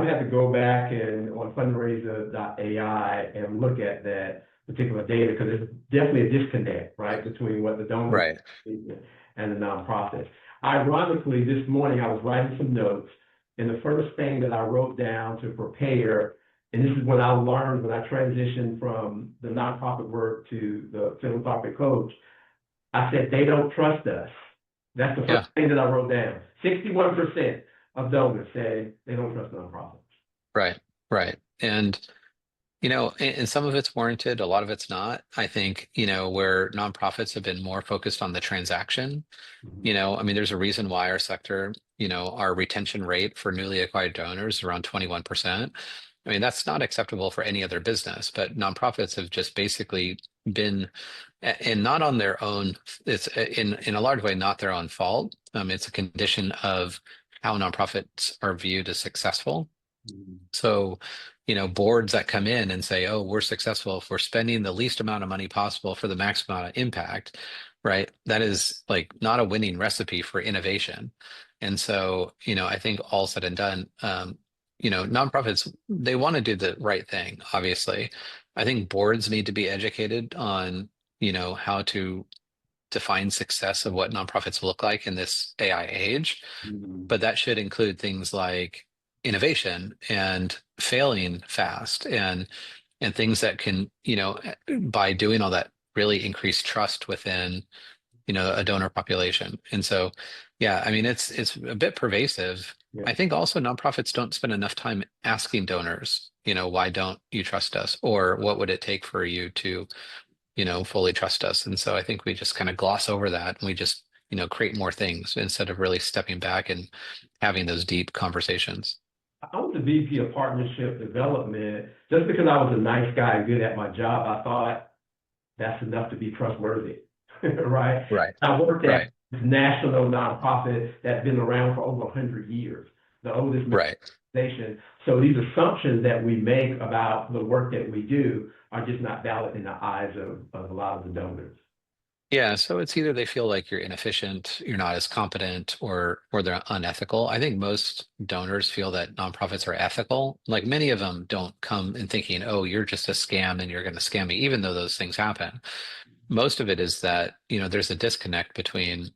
would have to go back and on fundraiser.ai and look at that particular data because there's definitely a disconnect, right, between what the donors Right. and the nonprofits. Ironically, this morning I was writing some notes, and the first thing that I wrote down to prepare, and this is when I learned when I transitioned from the nonprofit work to the philanthropic coach, I said, they don't trust us. That's the Yeah. first thing that I wrote down. 61% of donors say they don't trust nonprofits. Right. Right. And and some of it's warranted, a lot of it's not. I think, where nonprofits have been more focused on the transaction, Mhm. I mean, there's a reason why our sector, our retention rate for newly acquired donors is around 21%. I mean, that's not acceptable for any other business, but nonprofits have just basically been, and not on their own, it's in a large way, not their own fault. It's a condition of how nonprofits are viewed as successful. Mhm. So, boards that come in and say, oh, we're successful if we're spending the least amount of money possible for the maximum amount of impact, right? That is like not a winning recipe for innovation. And so, I think all said and done, nonprofits, they want to do the right thing, obviously. I think boards need to be educated on, how to define success of what nonprofits look like in this AI age, Mhm. but that should include things like innovation and failing fast and things that can, by doing all that, really increase trust within, a donor population. And so, yeah, I mean, it's a bit pervasive. Yeah. I think also nonprofits don't spend enough time asking donors, why don't you trust us? Or what would it take for you to, fully trust us? And so I think we just kind of gloss over that and we just, create more things instead of really stepping back and having those deep conversations. I was the VP of Partnership Development. Just because I was a nice guy and good at my job, I thought that's enough to be trustworthy, right? Right. I worked at Right. this national nonprofit that's been around for over 100 years, the oldest Right. organization. So these assumptions that we make about the work that we do are just not valid in the eyes of a lot of the donors. Yeah, so it's either they feel like you're inefficient, you're not as competent, or they're unethical. I think most donors feel that nonprofits are ethical. Like many of them don't come in thinking, "Oh, you're just a scam and you're going to scam me," even though those things happen. Most of it is that, there's a disconnect between,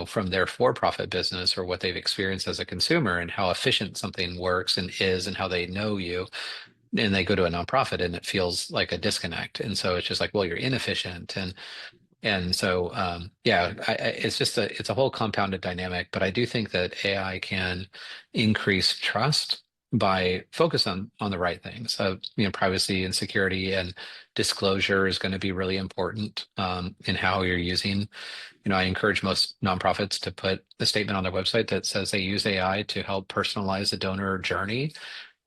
from their for-profit business or what they've experienced as a consumer and how efficient something works and is and how they know you. And they go to a nonprofit and it feels like a disconnect. And so it's just like, well, you're inefficient. And so, yeah, it's a whole compounded dynamic, but I do think that AI can increase trust by focus on the right things. So, privacy and security and disclosure is going to be really important in how you're using. I encourage most nonprofits to put a statement on their website that says they use AI to help personalize the donor journey.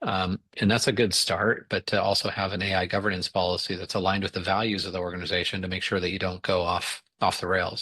And that's a good start, but to also have an AI governance policy that's aligned with the values of the organization to make sure that you don't go off the rails.